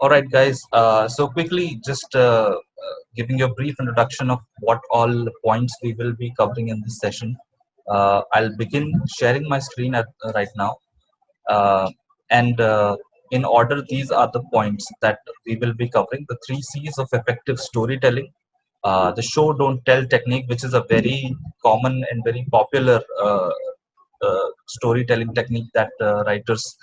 All right, guys. So quickly, just giving you a brief introduction of what all points we will be covering in this session. I'll begin sharing my screen right now, uh, and in order, these are the points that we will be covering. The three C's of effective storytelling. The show don't tell technique, which is a very common and very popular storytelling technique that writers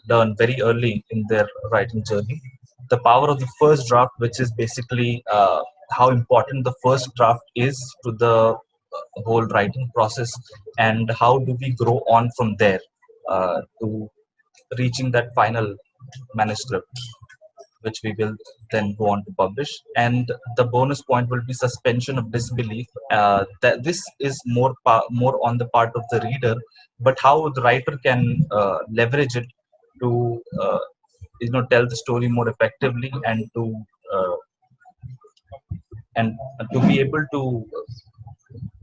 learn very early in their writing journey. The power of the first draft, which is basically how important the first draft is to the whole writing process, and how do we grow on from there to reaching that final manuscript, which we will then go on to publish. And the bonus point will be suspension of disbelief. That this is more on the part of the reader, but how the writer can leverage it to tell the story more effectively, uh, and to be able to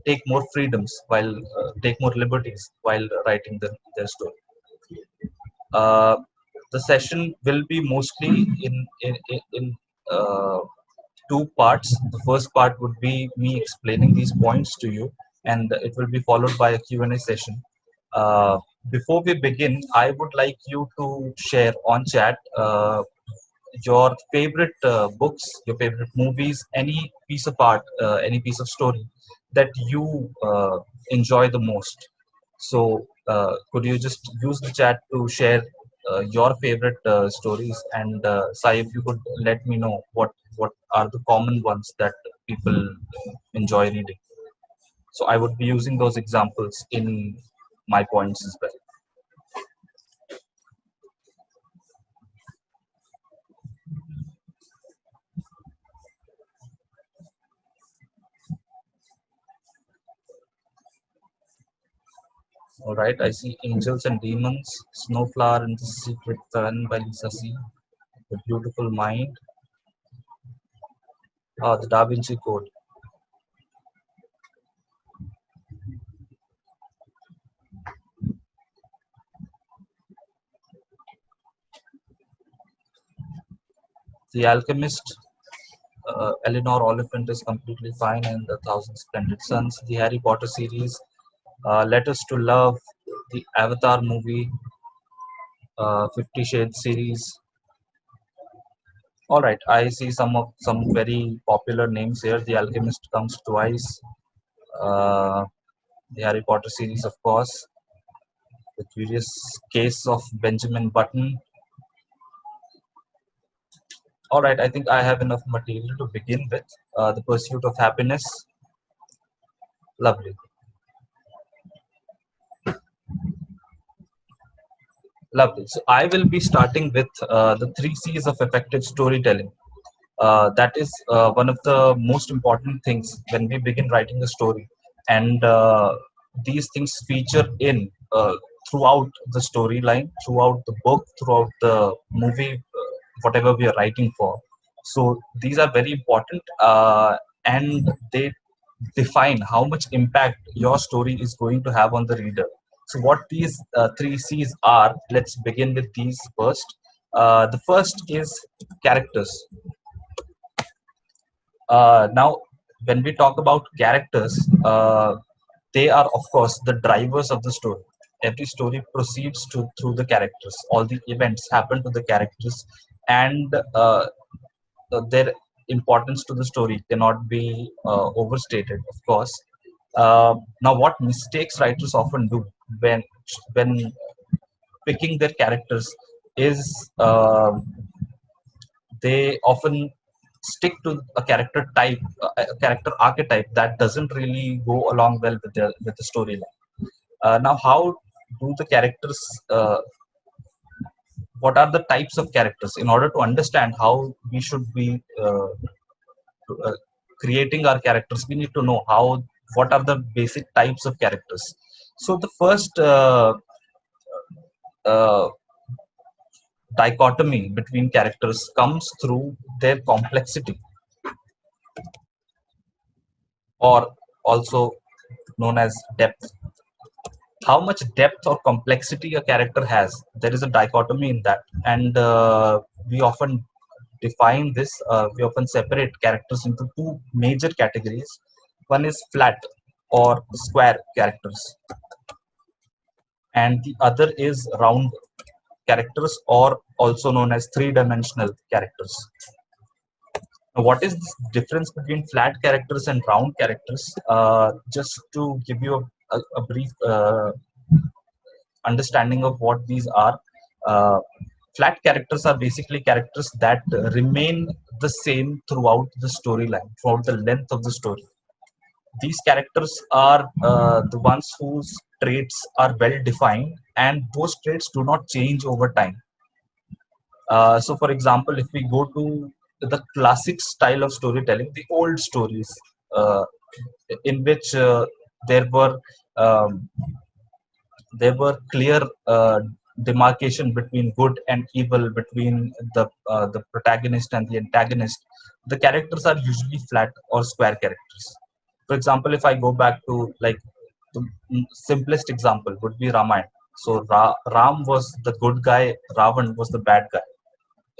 take more freedoms while take more liberties while writing their story. Uh, the session will be mostly in uh, two parts. The first part would be me explaining these points to you, and it will be followed by a Q&A session. Uh, Before we begin, I would like you to share on chat your favorite books, your favorite movies, any piece of art, any piece of story that you enjoy the most. So, could you just use the chat to share your favorite stories? And Sai, if you could let me know what are the common ones that people enjoy reading. So, I would be using those examples in my points as well. All right, I see Angels and Demons, Snowflower and the Secret Sun by Lisa C. The Beautiful Mind, The Da Vinci Code. The Alchemist, Eleanor Oliphant is completely fine, and The Thousand Splendid Suns. The Harry Potter series, Letters to Love, the Avatar movie, 50 Shades series. All right, I see some very popular names here. The Alchemist comes twice. Uh, the Harry Potter series, of course. The Curious Case of Benjamin Button. All right, I think I have enough material to begin with. The Pursuit of Happiness. Lovely. Lovely. So I will be starting with the three C's of effective storytelling. That is one of the most important things when we begin writing a story, and these things feature in throughout the storyline, throughout the book, throughout the movie, whatever we are writing for. So these are very important, and they define how much impact your story is going to have on the reader. So, what these three C's are, let's begin with these first. The first is characters. Now, when we talk about characters, they are, of course, the drivers of the story. Every story proceeds through the characters. All the events happen to the characters, and their importance to the story cannot be overstated, of course. Now, what mistakes writers often do when picking their characters is they often stick to a character type, a character archetype that doesn't really go along well with the storyline. Now, how do the characters? What are the types of characters? In order to understand how we should be uh, creating our characters, we need to know how what are the basic types of characters. So the first uh, dichotomy between characters comes through their complexity, or also known as depth. How much depth or complexity a character has, there is a dichotomy in that. And we often we often separate characters into two major categories. One is flat or square characters, and the other is round characters, or also known as three-dimensional characters. Now, what is this difference between flat characters and round characters? Just to give you a brief understanding of what these are. Uh, Flat characters are basically characters that remain the same throughout the storyline, throughout the length of the story. These characters are the ones whose traits are well defined, and those traits do not change over time. So, for example, if we go to the classic style of storytelling, the old stories, uh, in which there were um, there were clear demarcation between good and evil, between the protagonist and the antagonist. The characters are usually flat or square characters. For example, if I go back to, like, the simplest example would be Ramayana. So Ram was the good guy, Ravan was the bad guy,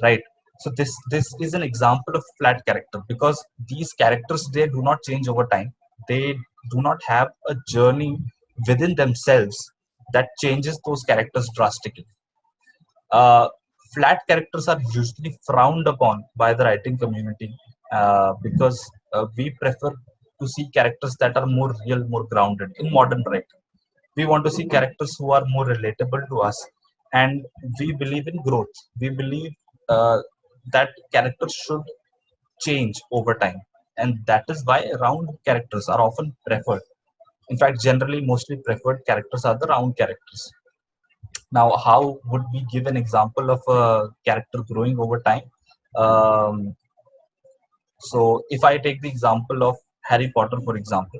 right? So this is an example of flat character, because these characters, they do not change over time. They do not have a journey within themselves that changes those characters drastically. uh, Flat characters are usually frowned upon by the writing community, because we prefer to see characters that are more real, more grounded in modern writing. We want to see characters who are more relatable to us, and we believe in growth. We believe uh, that characters should change over time, and that is why round characters are often preferred. In fact, generally, mostly preferred characters are the round characters. Now, how would we give an example of a character growing over time? um, so if I take the example of Harry Potter, for example,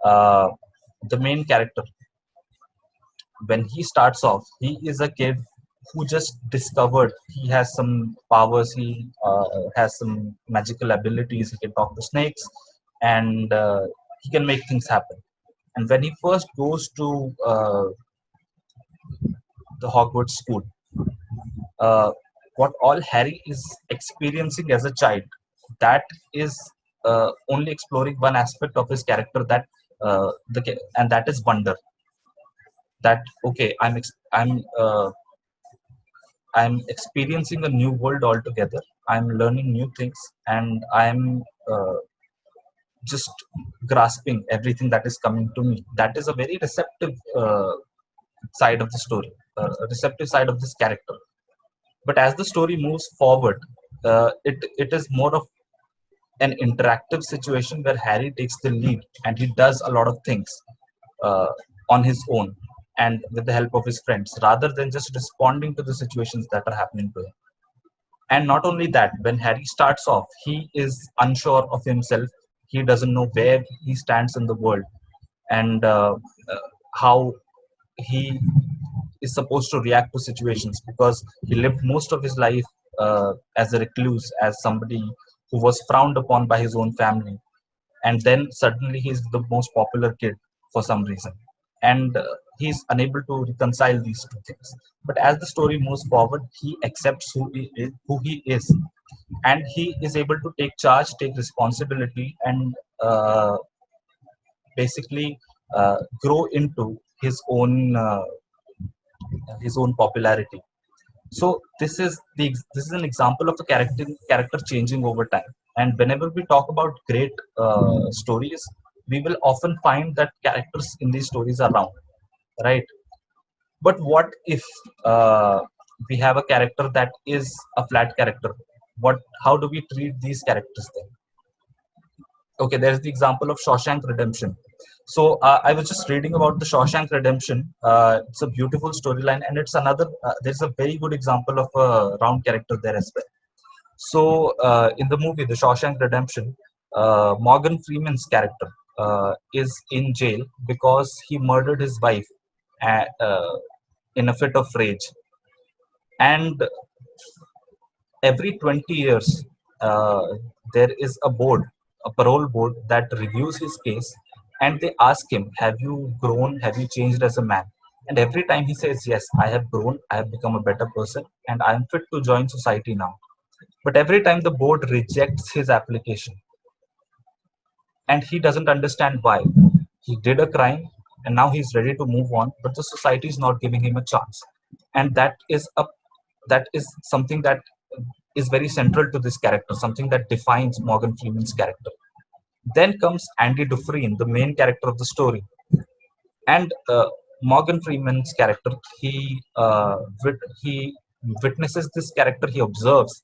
uh, the main character, when he starts off, he is a kid who just discovered he has some powers. He has some magical abilities. He can talk to snakes, and he can make things happen. And when he first goes to the Hogwarts school, uh, what all Harry is experiencing as a child, that is only exploring one aspect of his character, that and that is wonder. That, okay, I'm experiencing a new world altogether. I'm learning new things, and I'm just grasping everything that is coming to me. That is a very receptive side of the story, a receptive side of this character. But as the story moves forward, it is more of an interactive situation where Harry takes the lead and he does a lot of things uh, on his own and with the help of his friends, rather than just responding to the situations that are happening to him. And not only that, when Harry starts off, he is unsure of himself. He doesn't know where he stands in the world, and how he is supposed to react to situations, because he lived most of his life as a recluse, as somebody who was frowned upon by his own family. And then suddenly he's the most popular kid for some reason. And he's unable to reconcile these two things. But as the story moves forward, he accepts who he is, and he is able to take charge, take responsibility, and basically grow into his own popularity. So this is an example of a character changing over time. And whenever we talk about great stories, we will often find that characters in these stories are round, right? But what if we have a character that is a flat character? What How do we treat these characters then? Okay, there's the example of Shawshank Redemption. So I was just reading about the Shawshank Redemption. It's a beautiful storyline, and it's another there's a very good example of a round character there as well. So in the movie The Shawshank Redemption, Morgan Freeman's character is in jail because he murdered his wife in a fit of rage. And every 20 years, uh, there is a parole board that reviews his case, and they ask him, have you grown, have you changed as a man? And every time he says, yes, I have grown, I have become a better person, and I am fit to join society now. But every time the board rejects his application, and he doesn't understand why. He did a crime and now he's ready to move on, but the society is not giving him a chance. And that is something that is very central to this character, something that defines Morgan Freeman's character. Then comes Andy Dufresne, the main character of the story. And Morgan Freeman's character, he witnesses this character, he observes,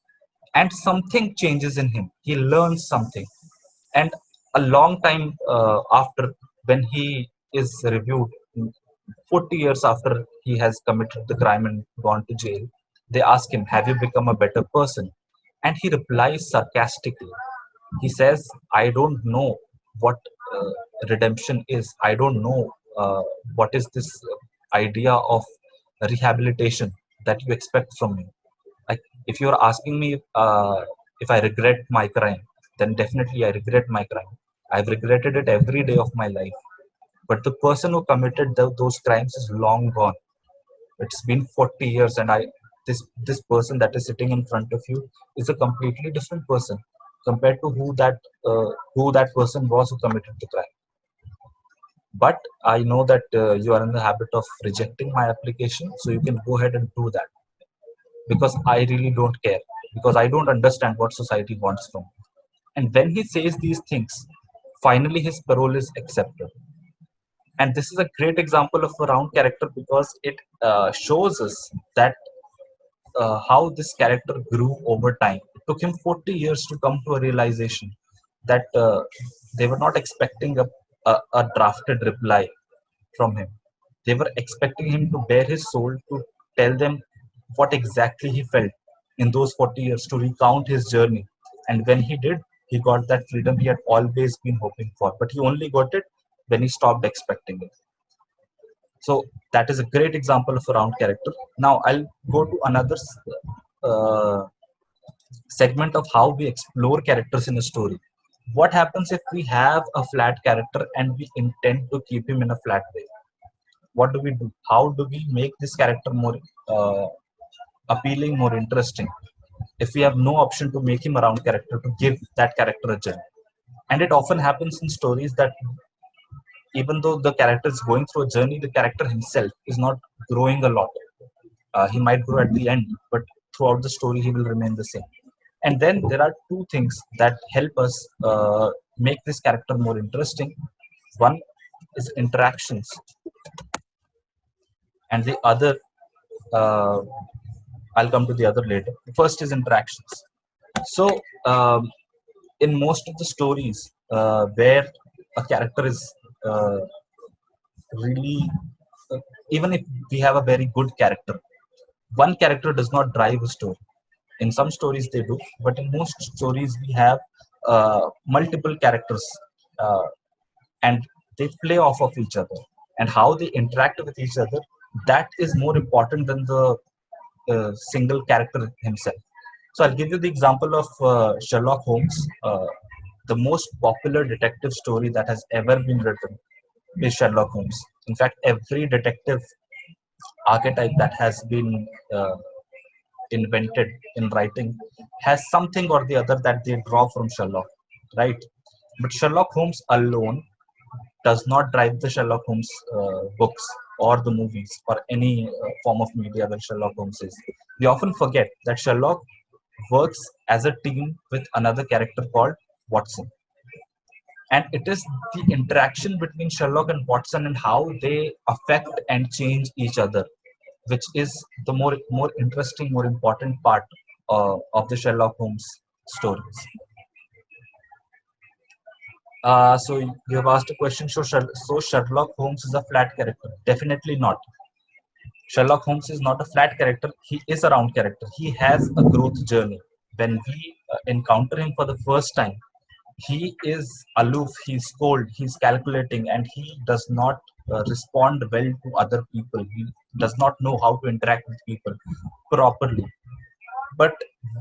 and something changes in him. He learns something, and a long time after, when he is reviewed, 40 years after he has committed the crime and gone to jail, they ask him, "Have you become a better person?" And he replies sarcastically. He says, "I don't know what uh, redemption is. I don't know what is this idea of rehabilitation that you expect from me. Like, if you're asking me if I regret my crime, then definitely I regret my crime. I've regretted it every day of my life. But the person who committed those crimes is long gone. It's been 40 years, and this person that is sitting in front of you is a completely different person compared to who that person was who committed the crime. But I know that you are in the habit of rejecting my application, so you can go ahead and do that, because I really don't care, because I don't understand what society wants from me." And when he says these things, finally his parole is accepted. And this is a great example of a round character, because it shows us that how this character grew over time. It took him 40 years to come to a realization that they were not expecting a drafted reply from him. They were expecting him to bare his soul, to tell them what exactly he felt in those 40 years, to recount his journey. And when he did, he got that freedom he had always been hoping for. But he only got it when he stopped expecting it. So that is a great example of a round character. Now I'll go to another uh, segment of how we explore characters in a story. What happens if we have a flat character and we intend to keep him in a flat way? What do we do? How do we make this character more uh, appealing, more interesting, if we have no option to make him a round character, to give that character a journey? And it often happens in stories that even though the character is going through a journey, the character himself is not growing a lot. He might grow at the end, but throughout the story, he will remain the same. And then there are two things that help us make this character more interesting. One is interactions, and the other, uh, I'll come to the other later. The first is interactions. So, in most of the stories where a character is uh, really, uh, even if we have a very good character, one character does not drive a story. In some stories they do, but in most stories we have multiple characters, uh, and they play off of each other, and how they interact with each other, that is more important than the single character himself. So I'll give you the example of Sherlock Holmes. The most popular detective story that has ever been written is Sherlock Holmes. In fact, every detective archetype that has been invented in writing has something or the other that they draw from Sherlock, right? But Sherlock Holmes alone does not drive the Sherlock Holmes books or the movies or any form of media where Sherlock Holmes is. We often forget that Sherlock works as a team with another character called Watson. And it is the interaction between Sherlock and Watson and how they affect and change each other, which is the more interesting, more important part of the Sherlock Holmes stories. So you have asked a question. So Sherlock Holmes is a flat character? Definitely not. Sherlock Holmes is not a flat character. He is a round character. He has a growth journey. When we encounter him for the first time, he is aloof, he's cold, he's calculating, and he does not respond well to other people. He does not know how to interact with people properly. But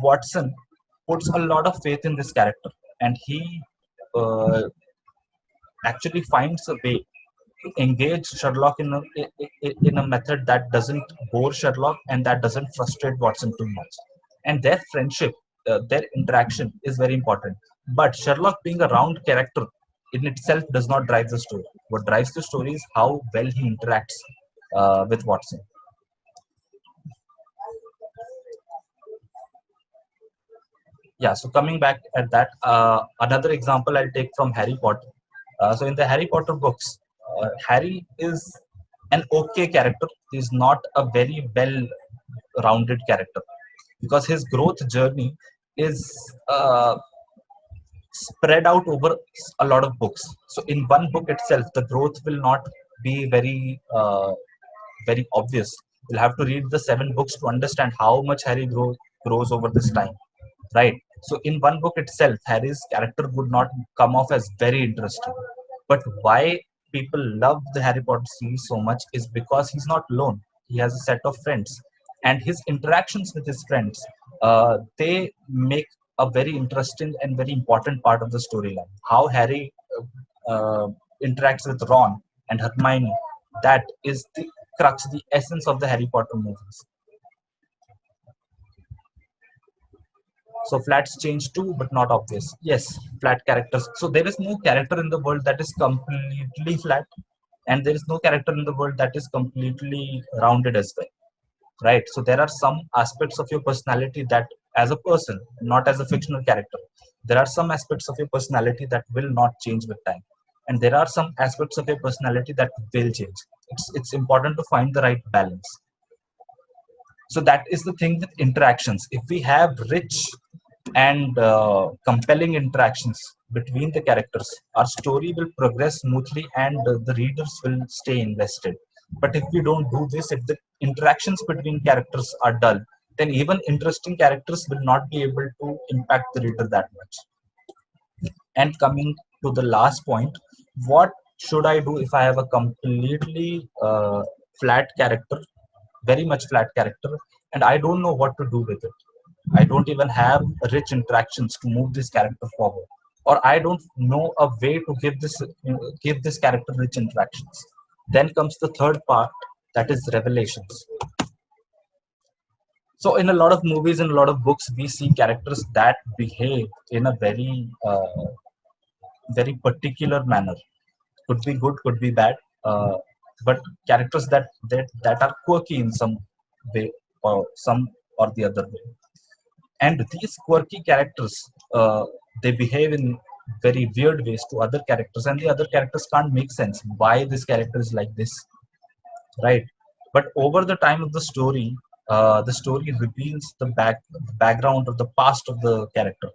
Watson puts a lot of faith in this character, and he uh, actually finds a way to engage Sherlock in a method that doesn't bore Sherlock and that doesn't frustrate Watson too much. And their friendship their interaction is very important. But Sherlock being a round character in itself does not drive the story. What drives the story is how well he interacts with Watson. Yeah, so coming back at that, another example I'll take from Harry Potter. So in the Harry Potter books, Harry is an okay character. He's not a very well rounded character because his growth journey is spread out over a lot of books. So in one book itself, the growth will not be very obvious. You'll have to read the 7 books to understand how much grows over this time, right? So in one book itself, Harry's character would not come off as very interesting. But why people love the Harry Potter series so much is because he's not alone. He has a set of friends, and his interactions with his friends, they make a very interesting and very important part of the storyline. How Harry interacts with Ron and Hermione, that is the crux, the essence of the Harry Potter movies. So flats change too, but not obvious. Yes, flat characters. So there is no character in the world that is completely flat, and there is no character in the world that is completely rounded as well, right? So there are some aspects of your personality that, as a person, not as a fictional character, there are some aspects of your personality that will not change with time, and there are some aspects of your personality that will change. It's important to find the right balance. So that is the thing with interactions. If we have rich and compelling interactions between the characters, our story will progress smoothly and the readers will stay invested. But if we don't do this, if the interactions between characters are dull, then even interesting characters will not be able to impact the reader that much. And coming to the last point, what should I do if I have a completely flat character, very much flat character, and I don't know what to do with it? I don't even have rich interactions to move this character forward, or I don't know a way to give this character rich interactions. Then comes the third part, that is revelations. So in a lot of movies and a lot of books, we see characters that behave in a very particular manner. Could be good, could be bad, but characters that are quirky in some way, or some or the other way. And these quirky characters, they behave in very weird ways to other characters, and the other characters can't make sense why this character is like this, right? But over the time of the story reveals the background or the past of the character,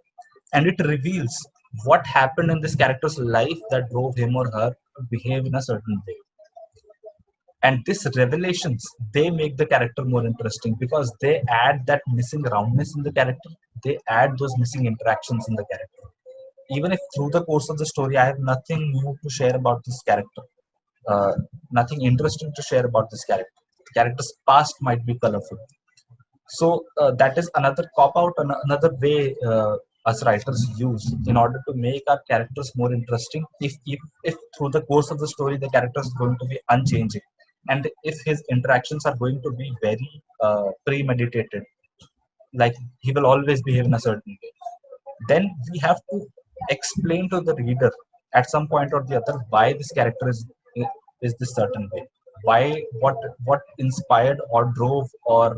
and it reveals what happened in this character's life that drove him or her to behave in a certain way. And these revelations, they make the character more interesting because they add that missing roundness in the character. They add those missing interactions in the character. Even if through the course of the story I have nothing new to share about this character, uh, nothing interesting to share about this character, the character's past might be colorful. So that is another cop out, another way us writers use in order to make our characters more interesting. If through the course of the story the character is going to be unchanging, and if his interactions are going to be very premeditated, like he will always behave in a certain way, then we have to explain to the reader at some point or the other why this character is this certain way, why what inspired or drove or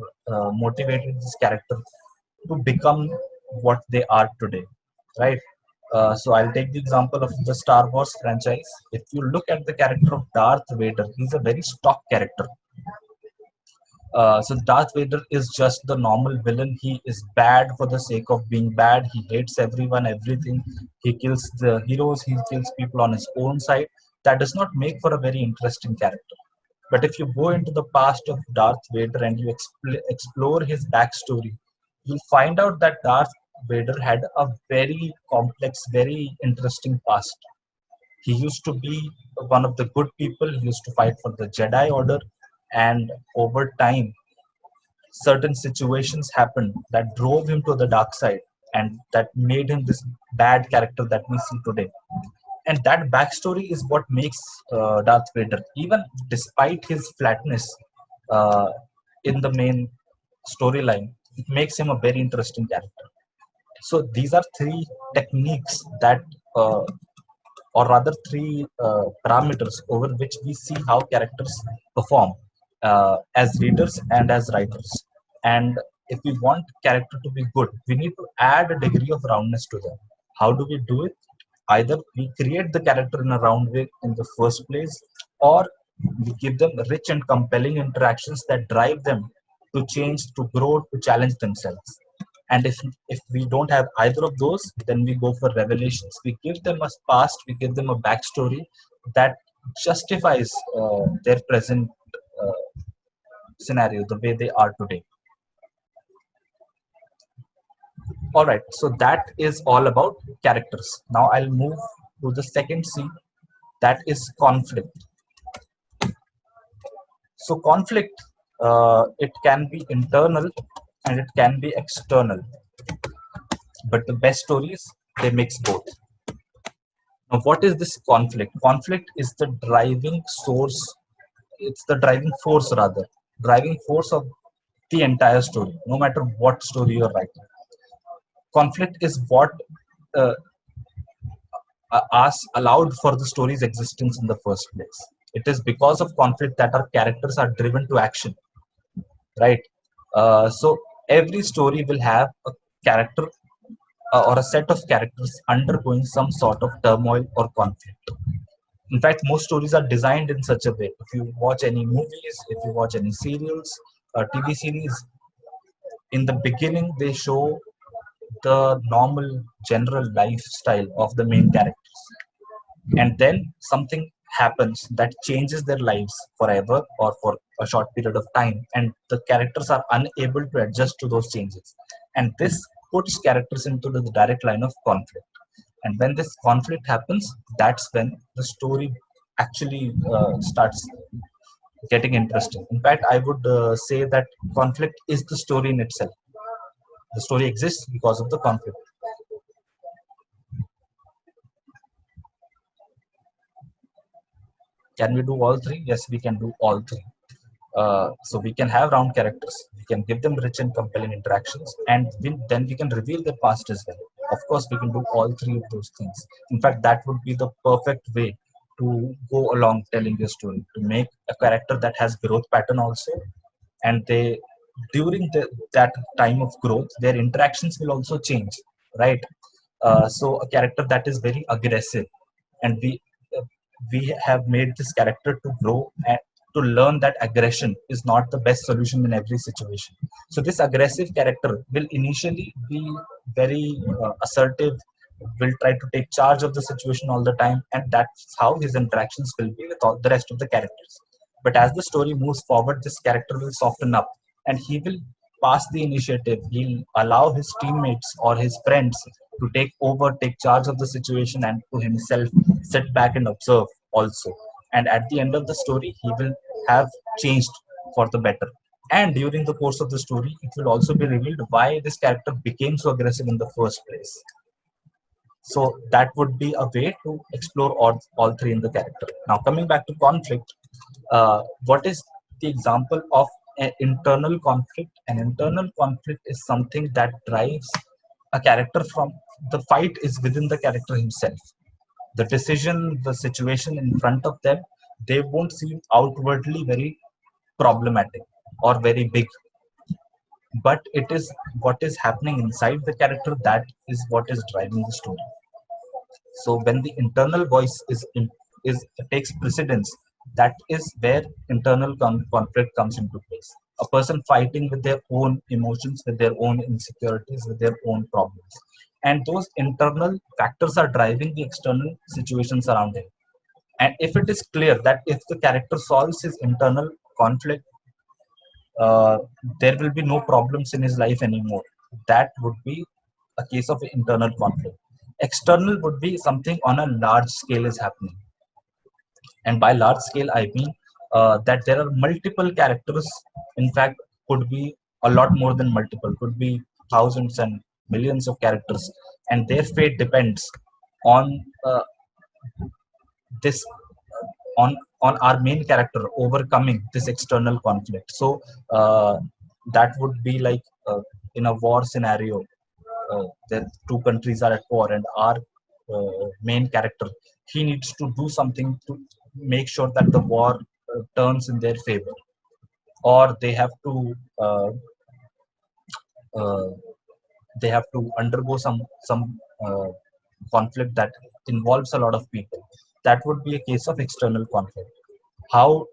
motivated this character to become what they are today, right? So I'll take the example of the Star Wars franchise. If you look at the character of Darth Vader, he's a very stock character. So Darth Vader is just the normal villain. He is bad for the sake of being bad. He hates everyone, everything. He kills the heroes. He kills people on his own side. That does not make for a very interesting character. But if you go into the past of Darth Vader and you explore his backstory, you'll find out that Darth Vader had a very complex, very interesting past. He used to be one of the good people. He used to fight for the Jedi Order, and over time certain situations happened that drove him to the dark side, and that made him this bad character that we see today. And that backstory is what makes Darth Vader, even despite his flatness uh, in the main storyline, it makes him a very interesting character. So these are three techniques that or rather three parameters over which we see how characters perform as readers and as writers. And if we want character to be good, we need to add a degree of roundness to them. How do we do it? Either we create the character in a round way in the first place, or we give them rich and compelling interactions that drive them to change, to grow, to challenge themselves. And if we don't have either of those, then we go for revelations. We give them a past, we give them a backstory that justifies their present uh, scenario the way they are today. All right, so that is all about characters. Now I'll move to the second C, that is conflict. So conflict, it can be internal and it can be external, but the best stories, they mix both. Now, what is this conflict? Conflict is the driving source. It's the driving force, rather, driving force of the entire story, no matter what story you're writing. Conflict is what uh, allowed for the story's existence in the first place. It is because of conflict that our characters are driven to action, right? So every story will have a character or a set of characters undergoing some sort of turmoil or conflict. In fact, most stories are designed in such a way. If you watch any movies, if you watch any serials, TV series, in the beginning they show the normal general lifestyle of the main characters, and then something happens that changes their lives forever or for a short period of time, and the characters are unable to adjust to those changes, and this puts characters into the direct line of conflict. And when this conflict happens, that's when the story actually starts getting interesting. In fact, I would say that conflict is the story in itself. The story exists because of the conflict. Can we do all three? Yes, we can do all three. So we can have round characters, we can give them rich and compelling interactions, and then we can reveal their past as well. Of course, we can do all three of those things. In fact, that would be the perfect way to go along telling your story, to make a character that has growth pattern also, and they during that time of growth, their interactions will also change, right? So a character that is very aggressive, and uh, we have made this character to grow and to learn that aggression is not the best solution in every situation. So this aggressive character will initially be very assertive, will try to take charge of the situation all the time, and that's how his interactions will be with all the rest of the characters. But as the story moves forward, this character will soften up, and he will pass the initiative. He'll allow his teammates or his friends to take over, take charge of the situation, and to himself sit back and observe also. And at the end of the story, he will have changed for the better. And during the course of the story, it will also be revealed why this character became so aggressive in the first place. So that would be a way to explore all three in the character. Now, coming back to conflict, what is the example of an internal conflict? An internal conflict is something that drives a character from the fight is within the character himself. The decision, the situation in front of them, they won't seem outwardly very problematic or very big, but it is what is happening inside the character that is what is driving the story. So when the internal voice is takes precedence, that is where internal conflict comes into place. A person fighting with their own emotions, with their own insecurities, with their own problems, and those internal factors are driving the external situations around him. And if it is clear that if the character solves his internal conflict, uh, there will be no problems in his life anymore. That would be a case of internal conflict. External would be something on a large scale is happening. And by large scale, I mean that there are multiple characters. In fact, could be a lot more than multiple, could be thousands and millions of characters. And their fate depends on this on our main character overcoming this external conflict. So that would be like in a war scenario, the two countries are at war, and our main character, he needs to do something to make sure that the war turns in their favor, or uh, they have to undergo some uh, conflict that involves a lot of people. That would be a case of external conflict. How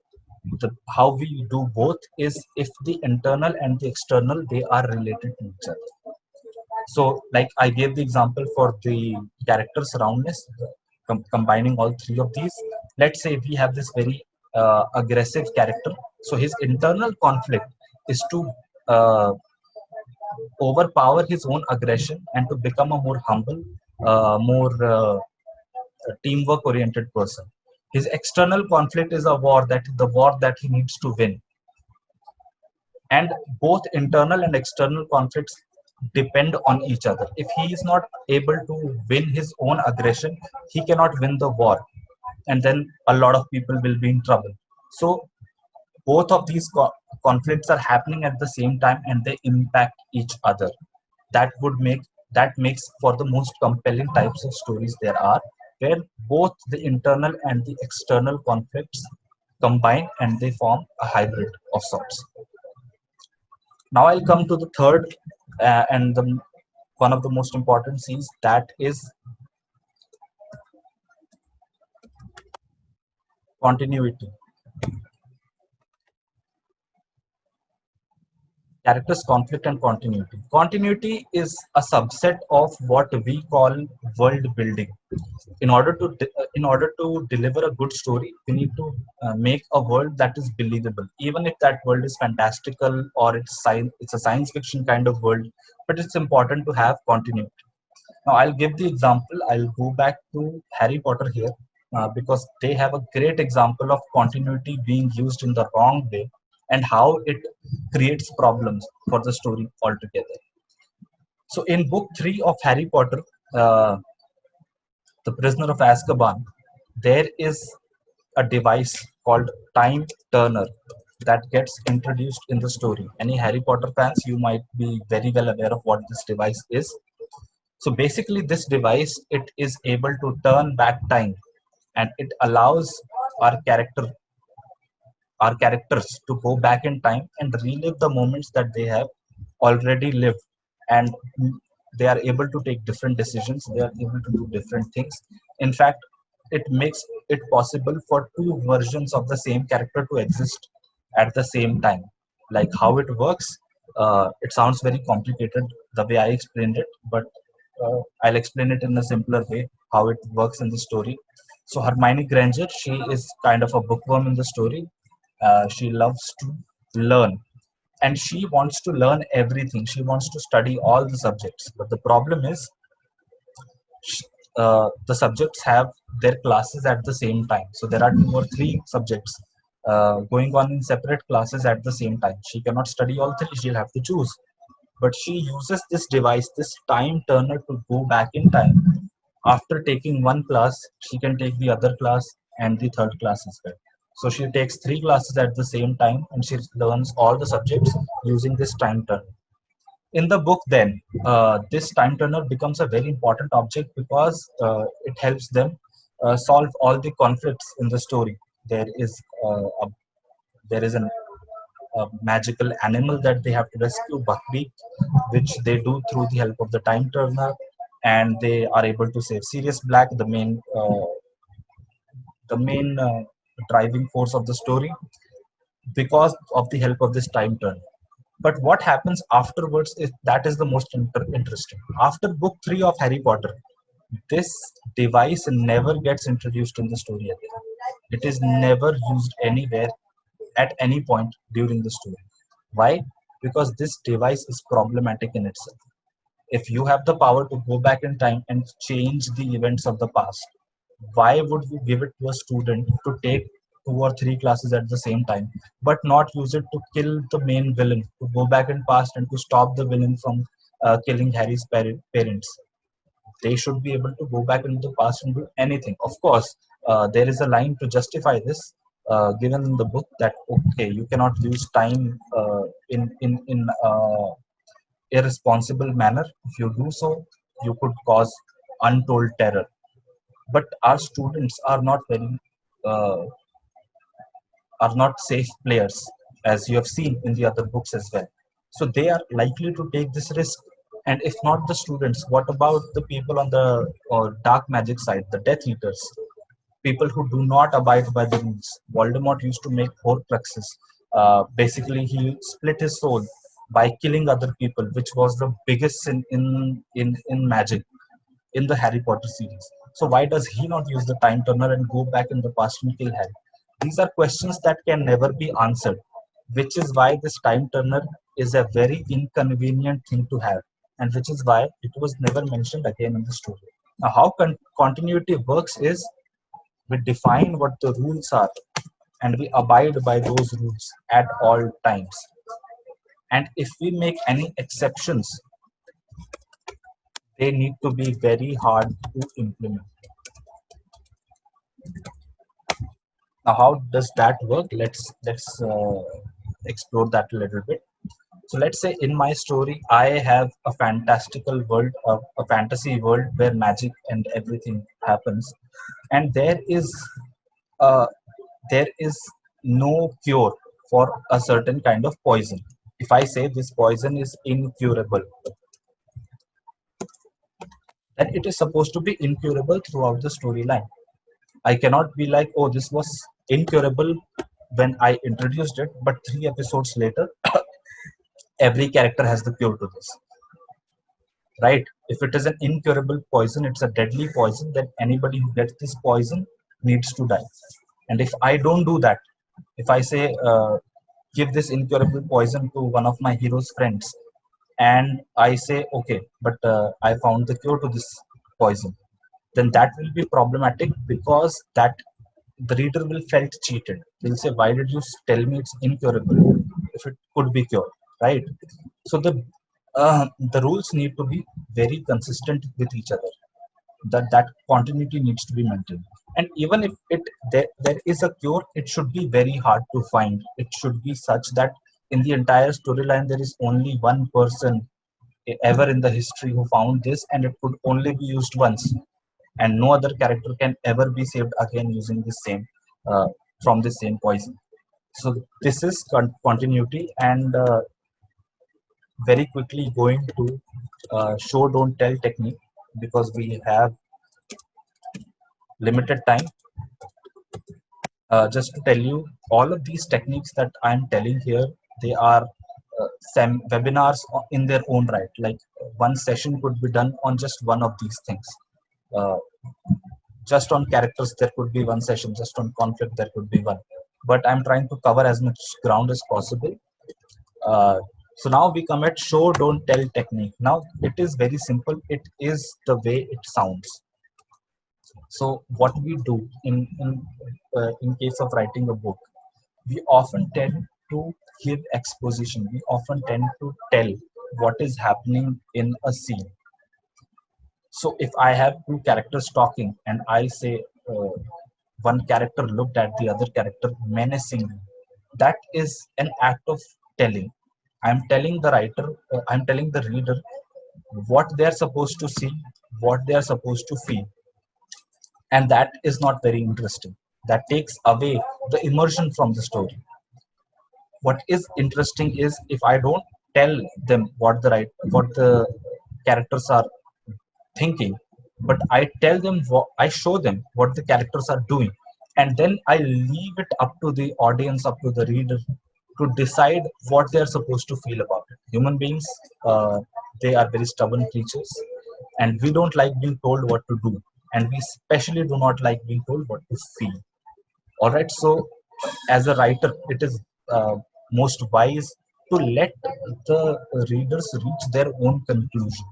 how we do both is if the internal and the external, they are related to each other. So like I gave the example for the character surroundness, combining all three of these. Let's say we have this very aggressive character, so his internal conflict is to uh, overpower his own aggression and to become a more humble, more teamwork oriented person. His external conflict is a war, that the war that he needs to win. And both internal and external conflicts depend on each other. If he is not able to win his own aggression, he cannot win the war, and then a lot of people will be in trouble. So both of these conflicts are happening at the same time, and they impact each other. That makes for the most compelling types of stories there are, where both the internal and the external conflicts combine and they form a hybrid of sorts. Now I'll come to the third and the one of the most important scenes, that is continuity. Characters, conflict, and continuity. Continuity is a subset of what we call world building. In order to deliver a good story, we need to make a world that is believable, even if that world is fantastical or it's a science fiction kind of world. But it's important to have continuity. Now I'll give the example. I'll go back to Harry Potter here, because they have a great example of continuity being used in the wrong way, and how it creates problems for the story altogether. So in book 3 of Harry Potter, uh, The Prisoner of Azkaban, there is a device called Time Turner that gets introduced in the story. Any Harry Potter fans, you might be very well aware of what this device is. So basically, this device, it is able to turn back time, and it allows our character our characters to go back in time and relive the moments that they have already lived. And they are able to take different decisions, they are able to do different things. In fact, it makes it possible for two versions of the same character to exist at the same time. Like how it works, it sounds very complicated the way I explained it, but I'll explain it in a simpler way how it works in the story. So Hermione Granger, she is kind of a bookworm in the story. She loves to learn, and she wants to learn everything. She wants to study all the subjects, but the problem is the subjects have their classes at the same time. So there are two or three subjects going on in separate classes at the same time. She cannot study all three, she'll have to choose. But she uses this device, this time turner, to go back in time. After taking one class, she can take the other class and the third class as well. So she takes three classes at the same time, and she learns all the subjects using this time turner. In the book, then, this time turner becomes a very important object because it helps them solve all the conflicts in the story. There is there is a magical animal that they have to rescue, Buckbeak, which they do through the help of the time turner, and they are able to save Sirius Black, the main driving force of the story, because of the help of this time turner. But what happens afterwards is that is the most interesting. After book 3 of Harry Potter, this device never gets introduced in the story again. It is never used anywhere at any point during the story. Why? Because this device is problematic in itself. If you have the power to go back in time and change the events of the past, why would you give it to a student to take two or three classes at the same time, but not use it to kill the main villain, to go back in past and to stop the villain from killing Harry's parents? They should be able to go back into the past and do anything. Of course, there is a line to justify this, given in the book, that okay, you cannot use time in irresponsible manner. If you do so, you could cause untold terror. But our students uh, are not safe players, as you have seen in the other books as well. So they are likely to take this risk. And if not the students, what about the people on the dark magic side, the Death Eaters, people who do not abide by the rules? Voldemort used to make Horcruxes. Basically, he split his soul by killing other people, which was the biggest sin in magic in the Harry Potter series. So why does he not use the time turner and go back in the past and kill Harry? These are questions that can never be answered, which is why this time turner is a very inconvenient thing to have, and which is why it was never mentioned again in the story. Now, how continuity works is we define what the rules are and we abide by those rules at all times. And if we make any exceptions, they need to be very hard to implement. Now, how does that work? Let's explore that a little bit. So let's say in my story, I have a fantastical world, a fantasy world where magic and everything happens, and uh, there is no cure for a certain kind of poison. If I say this poison is incurable, then it is supposed to be incurable throughout the storyline. I cannot be like, oh, this was incurable when I introduced it, but 3 episodes later, every character has the cure to this, right? If it is an incurable poison, it's a deadly poison, then anybody who gets this poison needs to die. And if I don't do that, if I say, give this incurable poison to one of my hero's friends, and I say, okay, but I found the cure to this poison, then that will be problematic because that the reader will felt cheated. They'll say, why did you tell me it's incurable if it could be cured, right? So the rules need to be very consistent with each other. That continuity needs to be maintained. And even if there is a cure, it should be very hard to find. It should be such that in the entire storyline there is only one person ever in the history who found this, and it could only be used once, and no other character can ever be saved again using the same uh, from the same poison. So this is continuity. And very quickly going to show don't tell technique, because we have limited time. Just to tell you, all of these techniques that I'm telling here, they are some webinars in their own right. Like one session could be done on just one of these things. uh, just on characters there could be one session, just on conflict there could be one, but I'm trying to cover as much ground as possible. uh, so now we come at show don't tell technique. Now it is very simple, it is the way it sounds. So what we do in case of writing a book, we often tend to give exposition, we often tend to tell what is happening in a scene. So if I have two characters talking and I say, uh, one character looked at the other character menacingly, that is an act of telling. I'm telling the writer, I'm telling the reader what they are supposed to see, what they are supposed to feel, and that is not very interesting. That takes away the immersion from the story. What is interesting is if I don't tell them what the characters are thinking, but I tell them I show them what the characters are doing, and then I leave it up to the audience, up to the reader to decide what they are supposed to feel about it. Human beings, uh, they are very stubborn creatures, and we don't like being told what to do, and we especially do not like being told what to feel. All right, so as a writer, it is most wise to let the readers reach their own conclusion.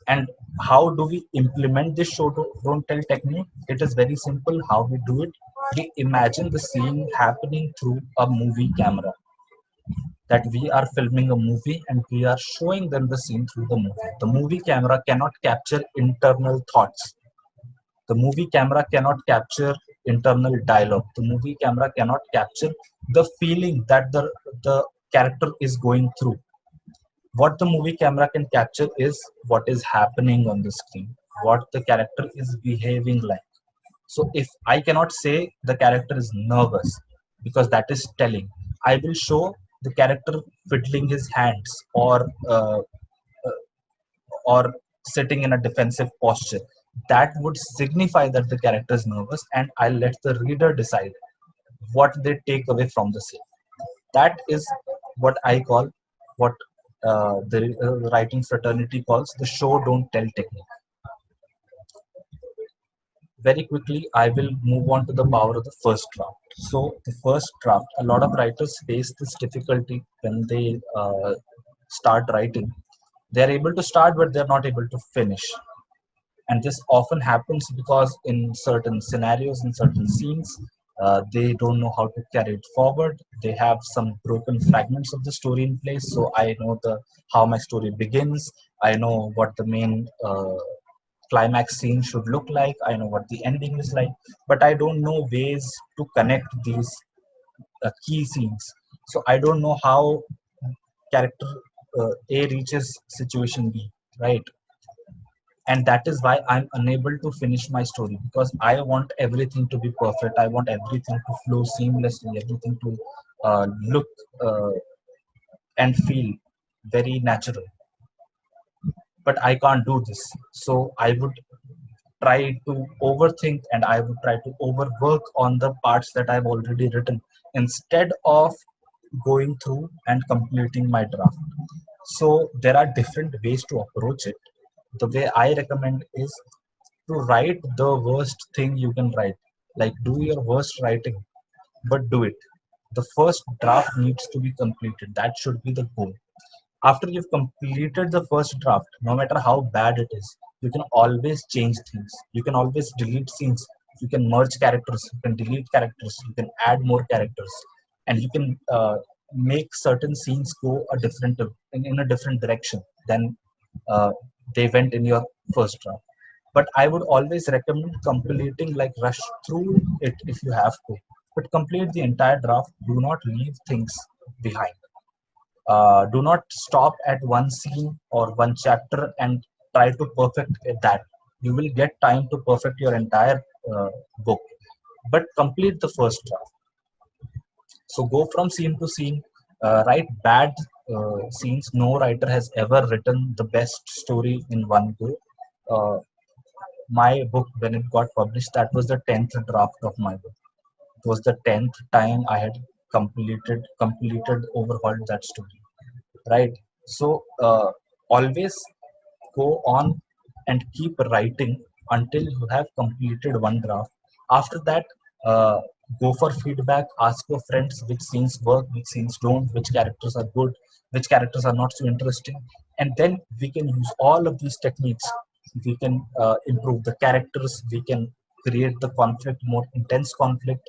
And how do we implement this show don't tell technique? It is very simple how we do it. We imagine the scene happening through a movie camera, that we are filming a movie and we are showing them the scene through the movie. The movie camera cannot capture internal thoughts. The movie camera cannot capture internal dialogue. The movie camera cannot capture the feeling that the character is going through. What the movie camera can capture is what is happening on the screen, what the character is behaving like. So if I cannot say the character is nervous because that is telling, I will show the character fiddling his hands or sitting in a defensive posture. That would signify that the character is nervous, and I'll let the reader decide what they take away from the scene. That is what I call what the writing fraternity calls the show don't tell technique. Very quickly I will move on to the power of the first draft. So the first draft, a lot of writers face this difficulty when they start writing. They're able to start but they're not able to finish, and this often happens because in certain scenarios, in certain scenes, they don't know how to carry it forward. They have some broken fragments of the story in place. So I know the how my story begins, I know what the main climax scene should look like, I know what the ending is like, but I don't know ways to connect these key scenes. So I don't know how character A reaches situation B, right? And that is why I'm unable to finish my story, because I want everything to be perfect, I want everything to flow seamlessly, everything to look uh, and feel very natural, but I can't do this. So I would try to overthink and I would try to overwork on the parts that I've already written instead of going through and completing my draft. So there are different ways to approach it. The way I recommend is to write the worst thing you can write. Like, do your worst writing, but do it. The first draft needs to be completed. That should be the goal. After you've completed the first draft, no matter how bad it is, you can always change things. You can always delete scenes. You can merge characters. You can delete characters. You can add more characters, and you can make certain scenes go in a different direction than uh, they went in your first draft. But I would always recommend completing, like rush through it if you have to, but complete the entire draft. Do not leave things behind. Do not stop at one scene or one chapter and try to perfect that. You will get time to perfect your entire book, but complete the first draft. So go from scene to scene, write bad scenes. No writer has ever written the best story in one go. Uh, my book, when it got published, that was the 10th draft of my book. It was the 10th time I had completed, overhauled that story, right? So always go on and keep writing until you have completed one draft. After that, uh, go for feedback, ask your friends which scenes work, which scenes don't, which characters are good, which characters are not so interesting, and then we can use all of these techniques. We can improve the characters, we can create the conflict, more intense conflict,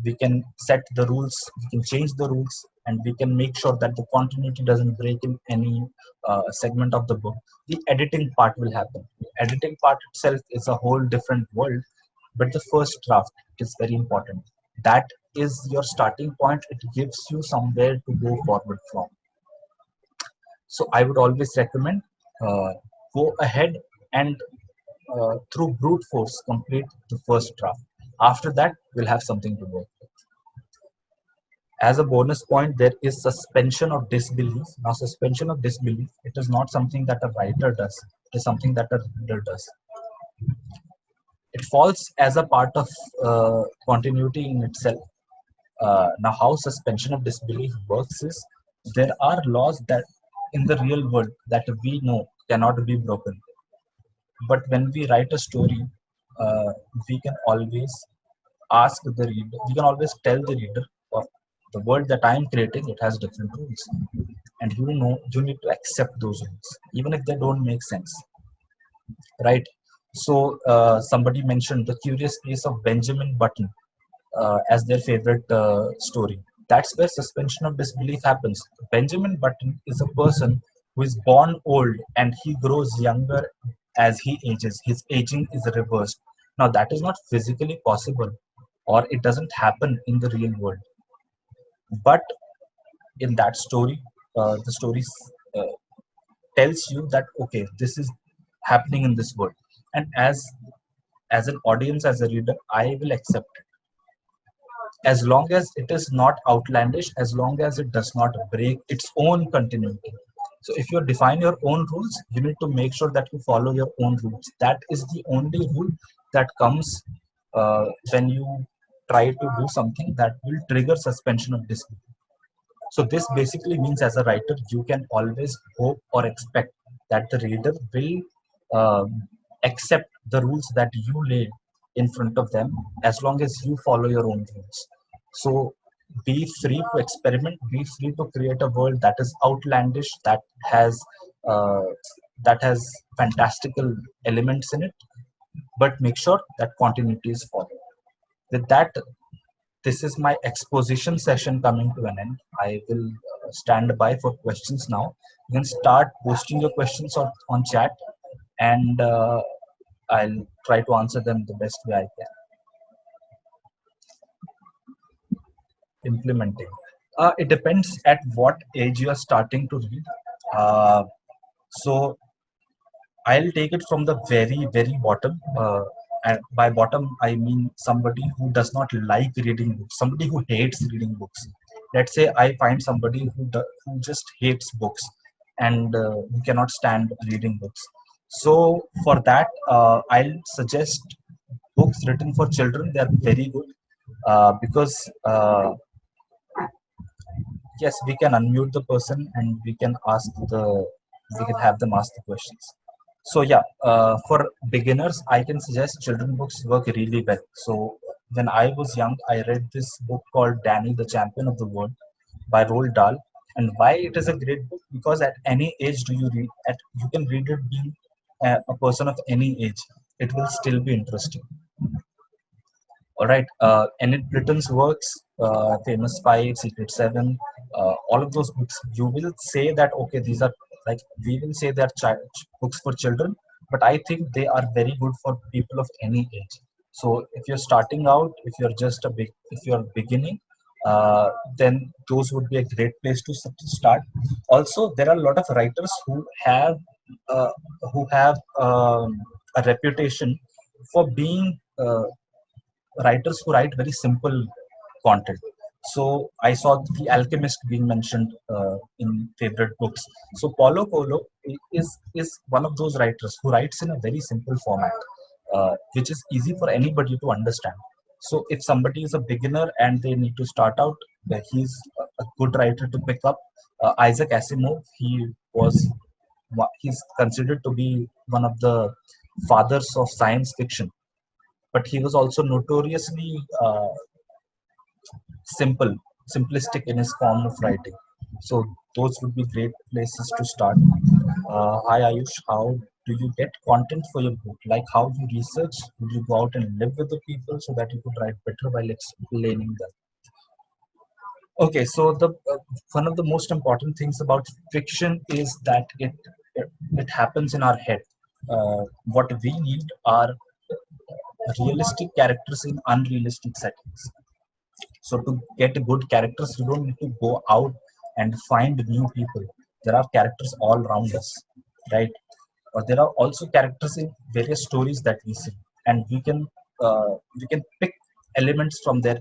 we can set the rules, we can change the rules, and we can make sure that the continuity doesn't break in any segment of the book. The editing part will happen. The editing part itself is a whole different world, but the first draft is very important. That is your starting point. It gives you somewhere to go forward from. So I would always recommend go ahead and through brute force complete the first draft. After that, we'll have something to work with. As a bonus point, there is suspension of disbelief. Now, suspension of disbelief, it is not something that a writer does, it is something that a reader does. It falls as a part of continuity in itself. Now, how suspension of disbelief works is there are laws that in the real world that we know cannot be broken. But when we write a story, we can always ask the reader, we can always tell the reader, "Oh, the world that I am creating, it has different rules. And you know, you need to accept those rules, even if they don't make sense, right?" So somebody mentioned the curious case of Benjamin Button as their favorite story. That's where suspension of disbelief happens. Benjamin Button is a person who is born old and he grows younger as he ages. His aging is reversed. Now, that is not physically possible, or it doesn't happen in the real world. But in that story, the story uh, tells you that okay, this is happening in this world, and as an audience, as a reader, I will accept it as long as it is not outlandish, as long as it does not break its own continuity. So if you define your own rules, you need to make sure that you follow your own rules. That is the only rule that comes when you try to do something that will trigger suspension of disbelief. So this basically means as a writer, you can always hope or expect that the reader will accept the rules that you lay in front of them as long as you follow your own rules. So be free to experiment, be free to create a world that is outlandish, uh, that has fantastical elements in it, but make sure that continuity is followed. With that, this is my exposition session coming to an end. I will stand by for questions now. You can start posting your questions on chat, and I'll try to answer them the best way I can. Implementing. It depends at what age you are starting to read. So I'll take it from the very, very bottom. And by bottom, I mean somebody who does not like reading books, somebody who hates reading books. Let's say I find somebody who just hates books and who cannot stand reading books. So for that, I'll suggest books written for children. They are very good because yes, we can unmute the person and we can have them ask the questions. So yeah, for beginners, I can suggest children books work really well. So when I was young, I read this book called Danny the Champion of the World by Roald Dahl. And why it is a great book? Because at any age do you read, at you can read it being a person of any age, it will still be interesting. All right. Enid Blyton's works, Famous Five, Secret Seven, all of those books, you will say that, okay, these are like, we will say they're books for children, but I think they are very good for people of any age. So if you're starting out, if you're beginning, then those would be a great place to start. Also, there are a lot of writers uh, who have a reputation for being writers who write very simple content. So I saw The Alchemist being mentioned in favorite books. So Paulo Coelho is one of those writers who writes in a very simple format, which is easy for anybody to understand. So if somebody is a beginner and they need to start out, he's a good writer to pick up. Isaac Asimov, he's considered to be one of the fathers of science fiction, but he was also notoriously simple, simplistic in his form of writing. So those would be great places to start. Hi Ayush, how do you get content for your book? Like how you research? Would you go out and live with the people so that you could write better while explaining them? Okay, so the one of the most important things about fiction is that it happens in our head. What we need are realistic characters in unrealistic settings. So to get good characters, you don't need to go out and find new people. There are characters all around us, right? Or there are also characters in various stories that we see, and we can pick elements from their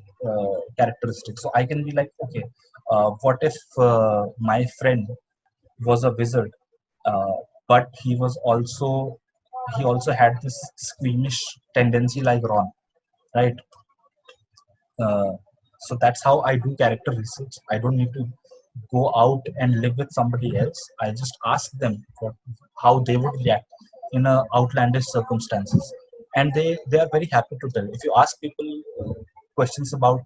characteristics. So I can be like, okay, what if my friend was a wizard, uh, but he also had this squeamish tendency like Ron, right? Uh, so that's how I do character research. I don't need to go out and live with somebody else. I just ask them how they would react in outlandish circumstances, and they are very happy to tell. If you ask people questions about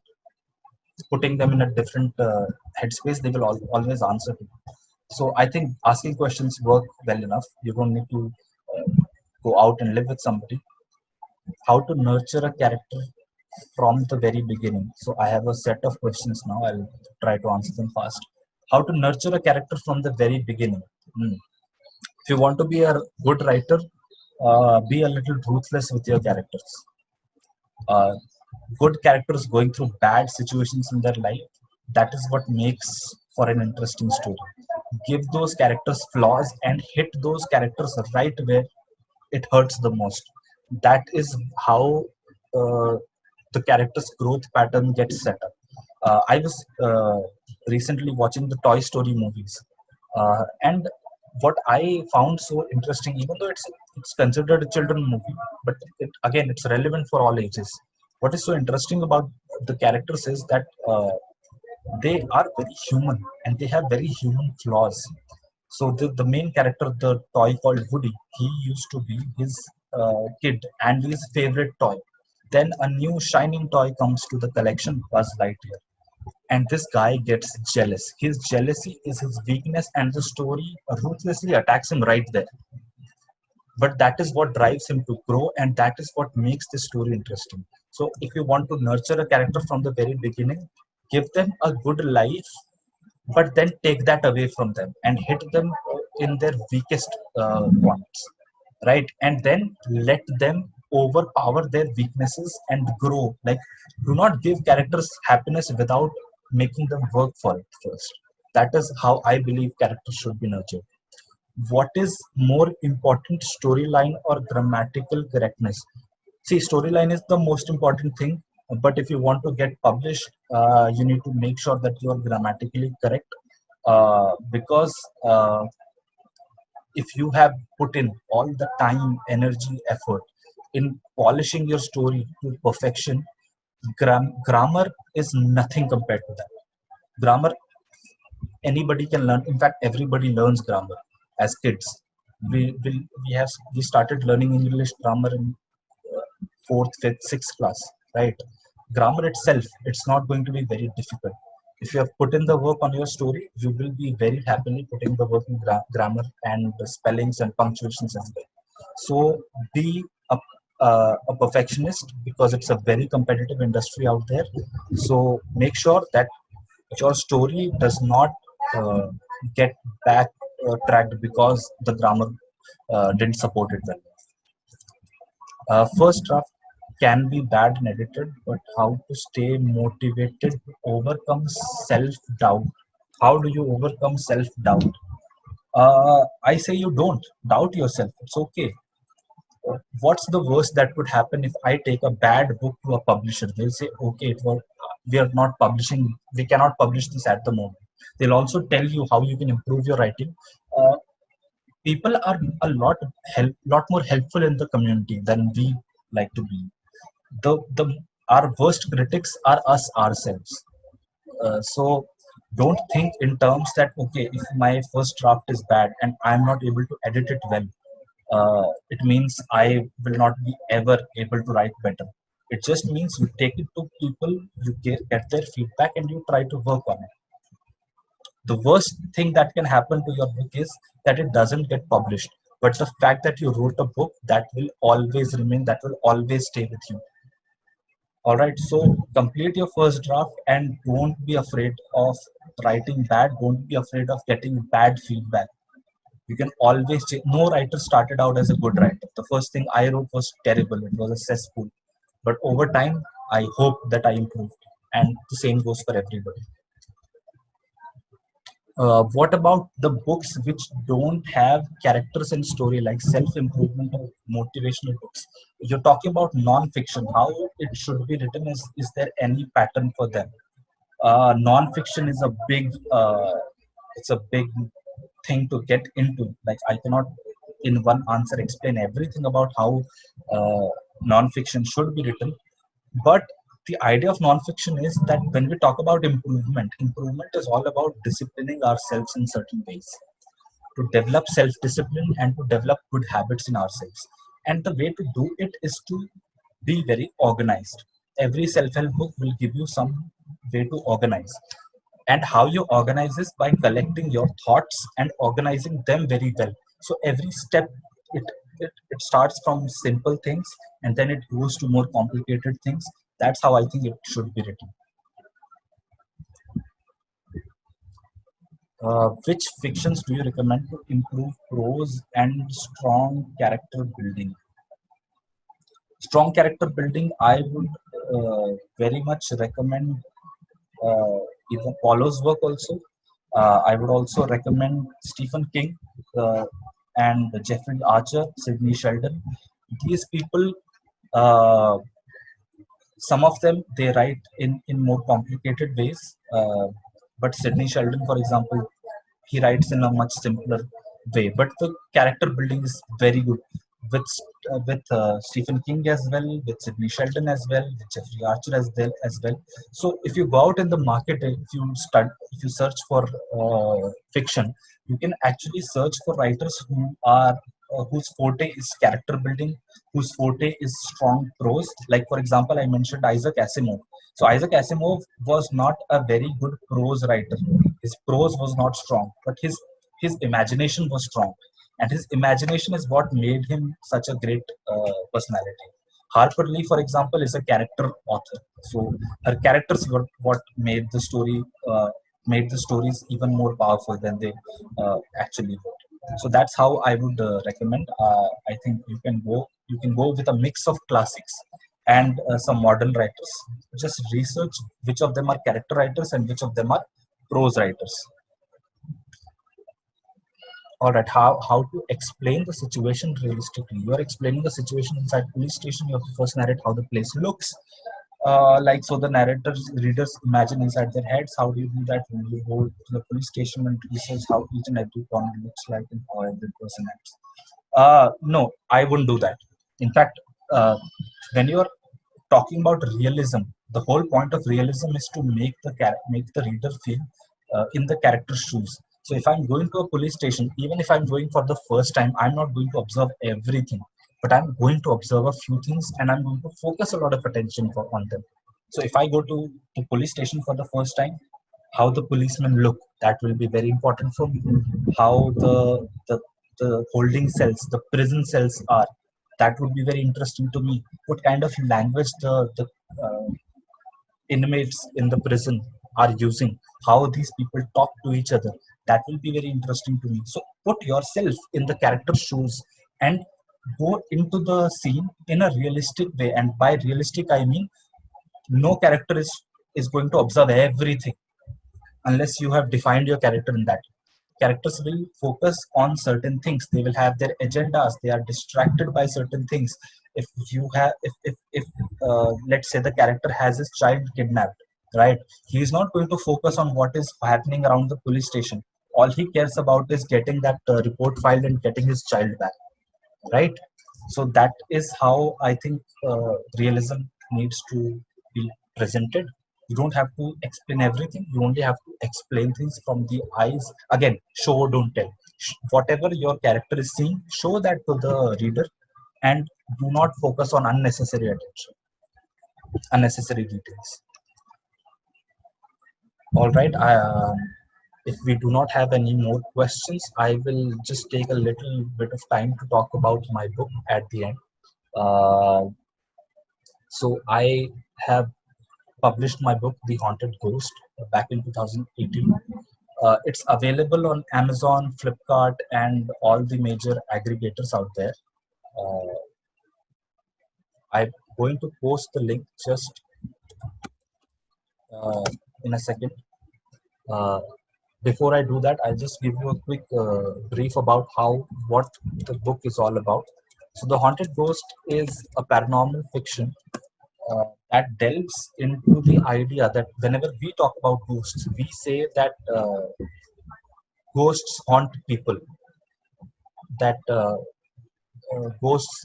putting them in a different headspace, they will always answer to you. So I think asking questions work well enough. You don't need to go out and live with somebody. How to nurture a character from the very beginning. So I have a set of questions now. I'll try to answer them fast. How to nurture a character from the very beginning. If you want to be a good writer, be a little ruthless with your characters. Uh, Good characters going through bad situations in their life, that is what makes for an interesting story. give those characters flaws and hit those characters right where it hurts the most. That is how uh, the character's growth pattern gets set up. I was recently watching the Toy Story movies, and what I found so interesting, even though it's considered a children movie, but again it's relevant for all ages. What is so interesting about the characters is that they are very human and they have very human flaws. So the main character, the toy called Woody, he used to be his kid and his favorite toy. Then a new shining toy comes to the collection, Buzz Lightyear. And this guy gets jealous. His jealousy is his weakness, and the story ruthlessly attacks him right there. But that is what drives him to grow, and that is what makes the story interesting. So if you want to nurture a character from the very beginning, give them a good life, but then take that away from them and hit them in their weakest points, right? And then let them overpower their weaknesses and grow. Like, do not give characters happiness without making them work for it first. That is how I believe characters should be nurtured. What is more important, storyline or grammatical correctness? See, storyline is the most important thing, but if you want to get published, you need to make sure that you are grammatically correct, because if you have put in all the time, energy, effort in polishing your story to perfection, grammar is nothing compared to that. Grammar, anybody can learn. In fact, everybody learns grammar as kids. We started learning English grammar in fourth, fifth, sixth class, right? Grammar itself, it's not going to be very difficult. If you have put in the work on your story, you will be very happily putting the work in grammar and the spellings and punctuations as well. So be a perfectionist, because it's a very competitive industry out there. So make sure that your story does not uh, get back tracked because the grammar didn't support it well. First draft can be bad and edited, but how to stay motivated to overcome self doubt? How do you overcome self doubt? I say you don't doubt yourself. It's okay. What's the worst that could happen if I take a bad book to a publisher? They'll say, okay, we are not publishing, we cannot publish this at the moment. They'll also tell you how you can improve your writing. Uh, People are a lot more helpful in the community than we like to be. The Our worst critics are us ourselves. So don't think in terms that, okay, if my first draft is bad and I'm not able to edit it well, it means I will not be ever able to write better. It just means you take it to people, you get their feedback, and you try to work on it. The worst thing that can happen to your book is that it doesn't get published. But the fact that you wrote a book, that will always remain, that will always stay with you. All right, so complete your first draft and don't be afraid of writing bad. Don't be afraid of getting bad feedback. You can always change. No writer started out as a good writer. The first thing I wrote was terrible. It was a cesspool. But over time, I hope that I improved. And the same goes for everybody. What about the books which don't have characters and story, like self-improvement or motivational books? You're talking about non-fiction. How it should be written? Is there any pattern for them? Non-fiction is a big thing to get into. Like, I cannot in one answer explain everything about how uh, non-fiction should be written. But the idea of nonfiction is that when we talk about improvement is all about disciplining ourselves in certain ways, to develop self-discipline and to develop good habits in ourselves. And the way to do it is to be very organized. Every self-help book will give you some way to organize. And how you organize is by collecting your thoughts and organizing them very well. So every step, it, it starts from simple things and then it goes to more complicated things. That's how I think it should be written. Which fictions do you recommend to improve prose and strong character building? Strong character building, I would very much recommend uh, even Paulo's work also. I would also recommend Stephen King and Jeffrey Archer, Sidney Sheldon. These people, uh, some of them, they write in more complicated ways. But Sidney Sheldon, for example, he writes in a much simpler way. But the character building is very good with Stephen King as well, with Sidney Sheldon as well, with Jeffrey Archer as well. So if you go out in the market, if you search for fiction, you can actually search for writers whose forte is character building, whose forte is strong prose. Like for example, I mentioned Isaac Asimov. So Isaac Asimov was not a very good prose writer. His prose was not strong, but his imagination was strong, and his imagination is what made him such a great personality. Harper Lee, for example, is a character author. So her characters were what made the stories even more powerful than they actually were. So that's how I would recommend. I think you can go with a mix of classics and some modern writers. Just research which of them are character writers and which of them are prose writers. All right, how to explain the situation realistically? You are explaining the situation inside police station. You have to first narrate how the place looks. Like so, the narrators, readers imagine inside their heads. How do you do that when you go to the police station and research how each and every corner looks like and how every person acts? No, I wouldn't do that. In fact, when you're talking about realism, the whole point of realism is to make the reader feel in the character's shoes. So if I'm going to a police station, even if I'm going for the first time, I'm not going to observe everything, but I'm going to observe a few things and I'm going to focus a lot of attention on them. So if I go to the police station for the first time, how the policemen look, that will be very important for me. How the holding cells, the prison cells are, that would be very interesting to me. What kind of language the uh, inmates in the prison are using, how these people talk to each other, that will be very interesting to me. So put yourself in the character's shoes and go into the scene in a realistic way. And by realistic, I mean no character is going to observe everything unless you have defined your character in that. Characters will focus on certain things. They will have their agendas. They are distracted by certain things. If you have if let's say the character has his child kidnapped, right? He is not going to focus on what is happening around the police station. All he cares about is getting that report filed and getting his child back, right? So that is how I think realism needs to be presented. You don't have to explain everything. You only have to explain things from the eyes. Again, show, don't tell. Whatever your character is seeing, show that to the reader, and do not focus on unnecessary attention, unnecessary details. All right. If we do not have any more questions, I will just take a little bit of time to talk about my book at the end. Uh, so I have published my book, The Haunted Ghost, back in 2018. It's available on Amazon, Flipkart, and all the major aggregators out there. Uh, I'm going to post the link just uh, in a second. Uh, Before I do that, I'll just give you a quick brief about what the book is all about. So, The Haunted Ghost is a paranormal fiction that delves into the idea that whenever we talk about ghosts, we say that ghosts haunt people, that ghosts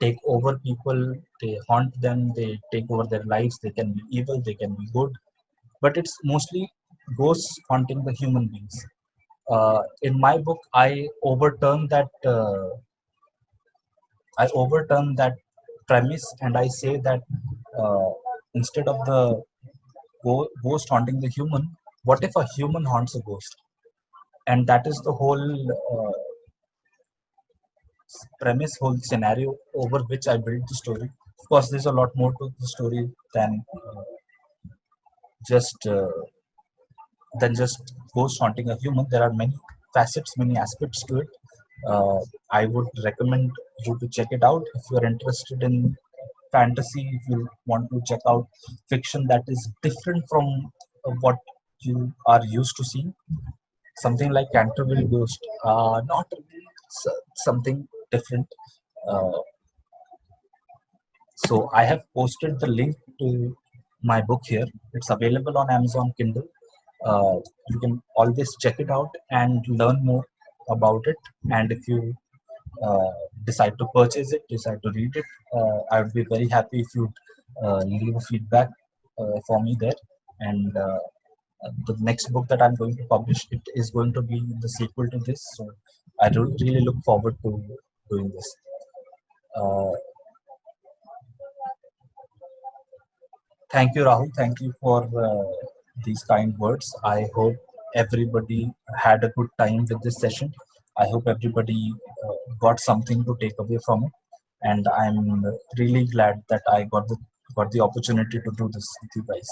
take over people, they haunt them, they take over their lives, they can be evil, they can be good, but it's mostly ghosts haunting the human beings. In my book, I overturn that premise, and I say that uh, instead of the ghost haunting the human, what if a human haunts a ghost? And that is the whole premise, whole scenario over which I built the story. Of course, there's a lot more to the story just uh, than just ghost haunting a human. There are many facets, many aspects to it. Uh, I would recommend you to check it out if you are interested in fantasy. If you want to check out fiction that is different from what you are used to seeing. Something like Canterville Ghost, not really something different. Uh, so I have posted the link to my book here. It's available on Amazon Kindle. You can always check it out and learn more about it. And if you uh, decide to purchase it, decide to read it, I would be very happy if you leave a feedback for me there. And the next book that I'm going to publish, it is going to be the sequel to this. So I really look forward to doing this. Uh, Thank you, Rahul. Thank you for these kind words. I hope everybody had a good time with this session. I hope everybody got something to take away from it, and I'm really glad that I got the opportunity to do this with you guys.